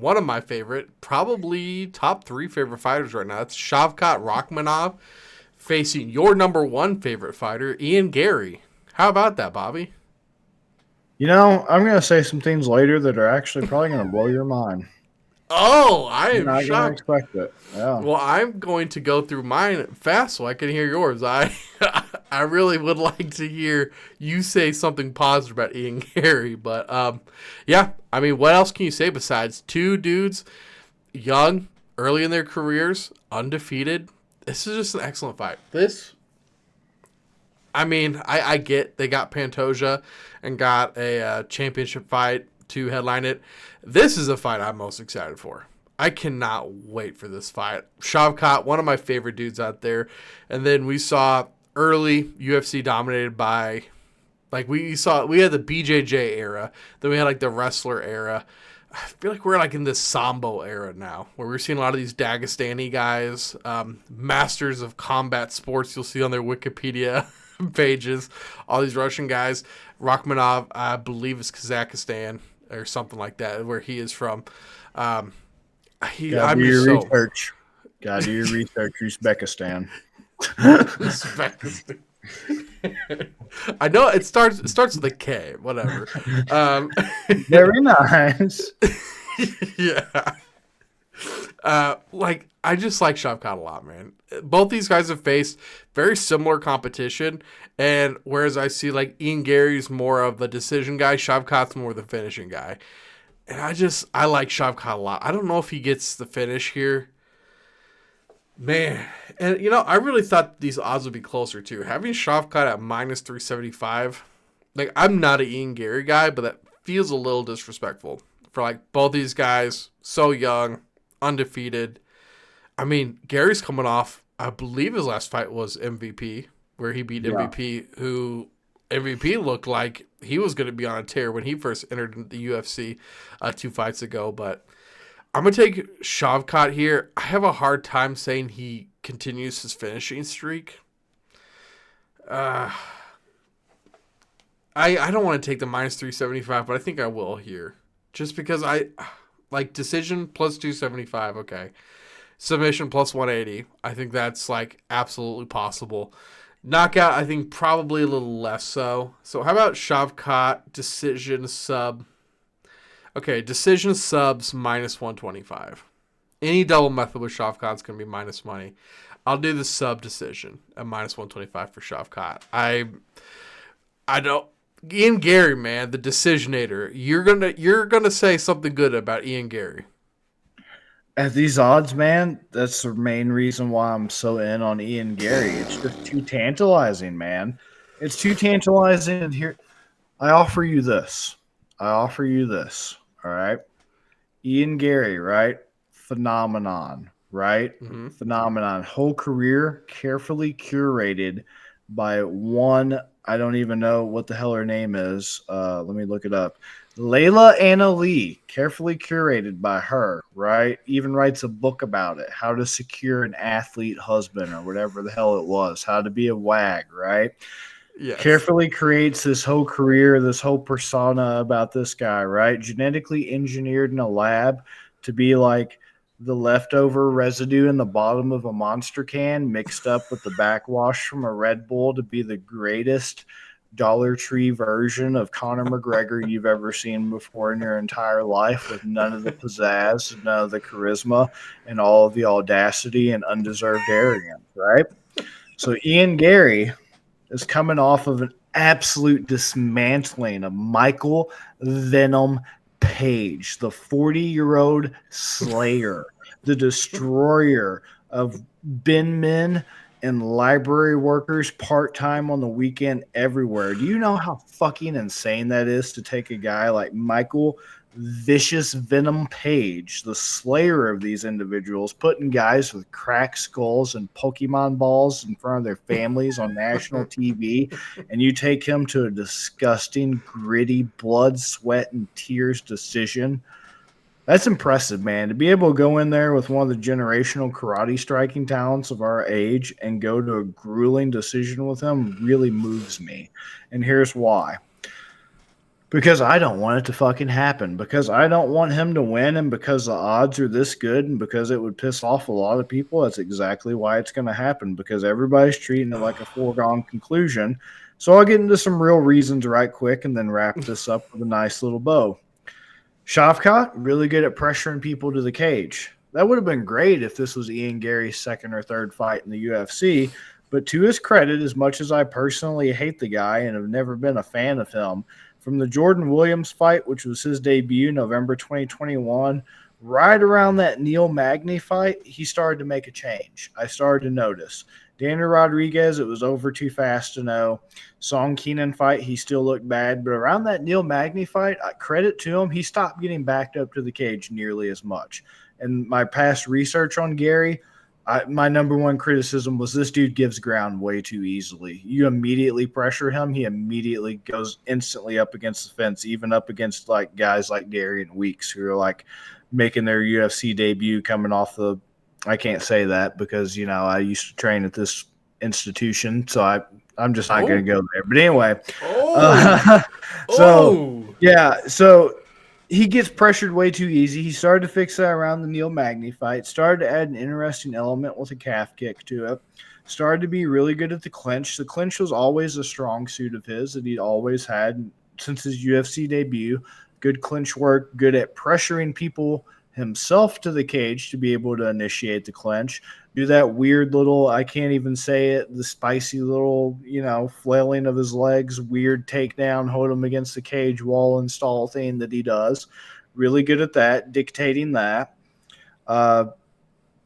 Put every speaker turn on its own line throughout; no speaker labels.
one of my favorite, probably top 3 favorite fighters right now. It's Shavkat Rakhmonov facing your number 1 favorite fighter, Ian Garry. How about that, Bobby?
I'm going to say some things later that are actually probably going to blow your mind.
Oh, I
You're
am
not going to
shocked.
expect it. Yeah.
Well, I'm going to go through mine fast so I can hear yours. I really would like to hear you say something positive about Ian Garry, but yeah, I mean, what else can you say besides two dudes, young, early in their careers, undefeated? This is just an excellent fight. I mean, I get they got Pantoja and got a championship fight to headline it. This is a fight I'm most excited for. I cannot wait for this fight. Shavkat, one of my favorite dudes out there. And then we saw early UFC dominated by, like, we had the BJJ era. Then we had, like, the wrestler era. I feel like we're, like, in this Sambo era now, where we're seeing a lot of these Dagestani guys, masters of combat sports you'll see on their Wikipedia pages. All these Russian guys. Rahkmonov, I believe, is Kazakhstan or something like that, where he is from.
Gotta do your research. Gotta do your research, Uzbekistan.
Uzbekistan. I know it starts with a K. Whatever.
Very nice.
Yeah. I just like Shavkat a lot, man. Both these guys have faced very similar competition, and whereas I see like Ian Gary's more of the decision guy, Shavkat's more the finishing guy. And I like Shavkat a lot. I don't know if he gets the finish here. Man. And, I really thought these odds would be closer, too. Having Shavkat at minus 375, like, I'm not an Ian Garry guy, but that feels a little disrespectful for, like, both these guys, so young, undefeated. I mean, Gary's coming off, I believe his last fight was MVP, where he beat MVP, who MVP looked like he was going to be on a tear when he first entered the UFC 2 fights ago. But I'm going to take Shavkat here. I have a hard time saying he continues his finishing streak. I don't want to take the minus 375, but I think I will here. Just because I like decision plus 275, okay. Submission plus 180. I think that's like absolutely possible. Knockout, I think probably a little less so. So how about Shavkat decision sub? Okay, decision subs minus 125. Any double method with Shavkat's going to be minus money. I'll do the sub decision at minus 125 for Shavkat. I don't. Ian Garry, man, the decisionator. You're gonna say something good about Ian Garry.
At these odds, man, that's the main reason why I'm so in on Ian Garry. It's just too tantalizing, man. It's too tantalizing. And here, I offer you this. All right. Ian Garry, right? Phenomenon, right?
Mm-hmm.
Phenomenon. Whole career carefully curated by one. I don't even know what the hell her name is. Let me look it up. Layla Anna Lee, carefully curated by her, right? Even writes a book about it, how to secure an athlete husband or whatever the hell it was, how to be a wag, right?
Yes.
Carefully creates this whole career, this whole persona about this guy, right? Genetically engineered in a lab to be like the leftover residue in the bottom of a Monster can mixed up with the backwash from a Red Bull to be the greatest Dollar Tree version of Conor McGregor you've ever seen before in your entire life, with none of the pizzazz, none of the charisma, and all of the audacity and undeserved arrogance, right? So Ian Garry is coming off of an absolute dismantling of Michael Venom Page, the 40-year-old slayer, the destroyer of bin men and library workers part-time on the weekend everywhere. Do you know how fucking insane that is to take a guy like Michael Vicious Venom Page, the slayer of these individuals, putting guys with cracked skulls and Pokemon balls in front of their families on national TV, and you take him to a disgusting, gritty, blood, sweat, and tears decision? That's impressive, man. To be able to go in there with one of the generational karate striking talents of our age and go to a grueling decision with him really moves me. And here's why. Because I don't want it to fucking happen. Because I don't want him to win, and because the odds are this good, and because it would piss off a lot of people, that's exactly why it's going to happen. Because everybody's treating it like a foregone conclusion. So I'll get into some real reasons right quick, and then wrap this up with a nice little bow. Shavkat, really good at pressuring people to the cage. That would have been great if this was Ian Garry's second or third fight in the UFC. But to his credit, as much as I personally hate the guy and have never been a fan of him, from the Jordan Williams fight, which was his debut, November 2021, right around that Neil Magny fight, he started to make a change. I started to notice. Daniel Rodriguez, it was over too fast to know. Song Keenan fight, he still looked bad. But around that Neil Magny fight, credit to him, he stopped getting backed up to the cage nearly as much. And my past research on Garry, my number one criticism was this dude gives ground way too easily. You immediately pressure him, he immediately goes instantly up against the fence, even up against like guys like Darian Weeks who are like making their UFC debut coming off the – I can't say that because, you know, I used to train at this institution, so I'm just not going to go there. But anyway. So he gets pressured way too easy. He started to fix that around the Neil Magny fight, started to add an interesting element with a calf kick to it, started to be really good at the clinch. The clinch was always a strong suit of his that he'd always had since his UFC debut. Good clinch work, good at pressuring people himself to the cage to be able to initiate the clinch. Do that weird little, I can't even say it, the spicy little, you know, flailing of his legs, weird takedown, hold him against the cage wall install thing that he does. Really good at that, dictating that.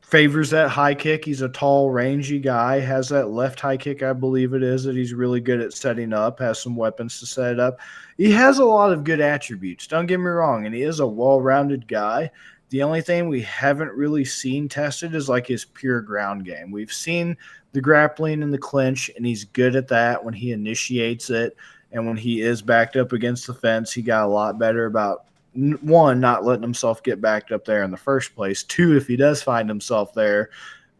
Favors that high kick. He's a tall, rangy guy, has that left high kick, I believe it is, that he's really good at setting up, has some weapons to set it up. He has a lot of good attributes, don't get me wrong, and he is a well-rounded guy. The only thing we haven't really seen tested is like his pure ground game. We've seen the grappling and the clinch, and he's good at that when he initiates it. And when he is backed up against the fence, he got a lot better about, one, not letting himself get backed up there in the first place. Two, if he does find himself there,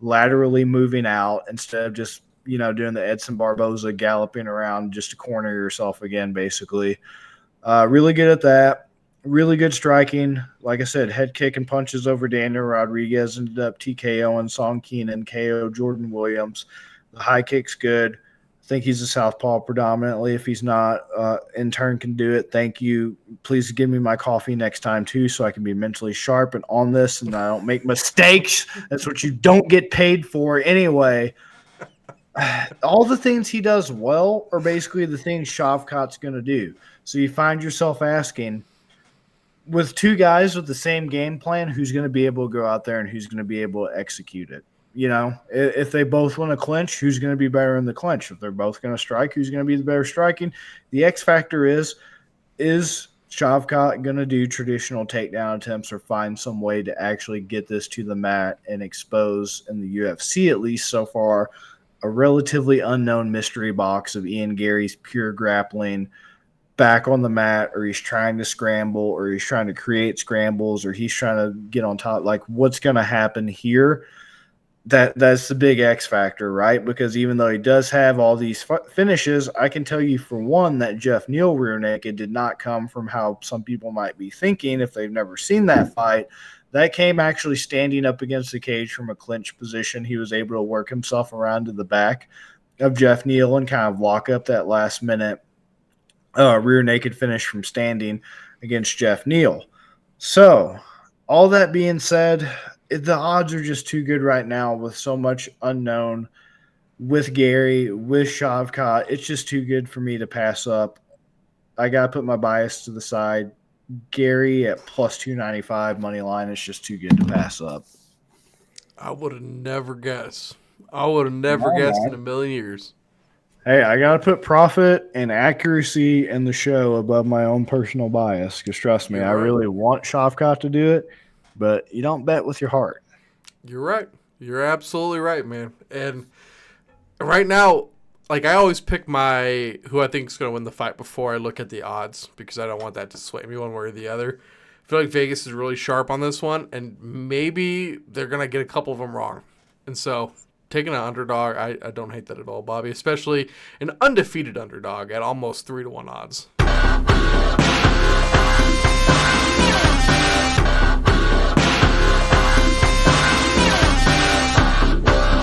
laterally moving out instead of just, you know, doing the Edson Barboza galloping around just to corner yourself again, basically. Really good at that. Really good striking. Like I said, head kick and punches over Daniel Rodriguez, ended up TKO and Song Keenan, KO Jordan Williams. The high kick's good. I think he's a southpaw predominantly. If he's not, in turn can do it. Thank you. Please give me my coffee next time too so I can be mentally sharp and on this and I don't make mistakes. That's what you don't get paid for anyway. All the things he does well are basically the things Shavkat's going to do. So you find yourself asking, with two guys with the same game plan, who's going to be able to go out there and who's going to be able to execute it? You know, if they both want to clinch, who's going to be better in the clinch? If they're both going to strike, who's going to be the better striking? The X factor is Shavkat going to do traditional takedown attempts or find some way to actually get this to the mat and expose, in the UFC at least so far, a relatively unknown mystery box of Ian Garry's pure grappling back on the mat, or he's trying to scramble, or he's trying to create scrambles, or he's trying to get on top. Like, what's going to happen here? That's the big X factor, right? Because even though he does have all these finishes, I can tell you for one that Jeff Neal rear naked did not come from how some people might be thinking if they've never seen that fight. That came actually standing up against the cage from a clinch position. He was able to work himself around to the back of Jeff Neal and kind of lock up that last minute rear naked finish from standing against Jeff Neal. So, all that being said, the odds are just too good right now with so much unknown with Garry, with Shavkat. It's just too good for me to pass up. I got to put my bias to the side. Garry at plus 295 money line is just too good to pass up.
I would have never guessed. I would have never guessed in a million years.
Hey, I got to put profit and accuracy in the show above my own personal bias because, trust me, I really want Shavkat to do it, but you don't bet with your heart.
You're right. You're absolutely right, man. And right now, like, I always pick who I think is going to win the fight before I look at the odds because I don't want that to sway me one way or the other. I feel like Vegas is really sharp on this one, and maybe they're going to get a couple of them wrong. And so taking an underdog, I don't hate that at all, Bobby, especially an undefeated underdog at almost 3-1 odds.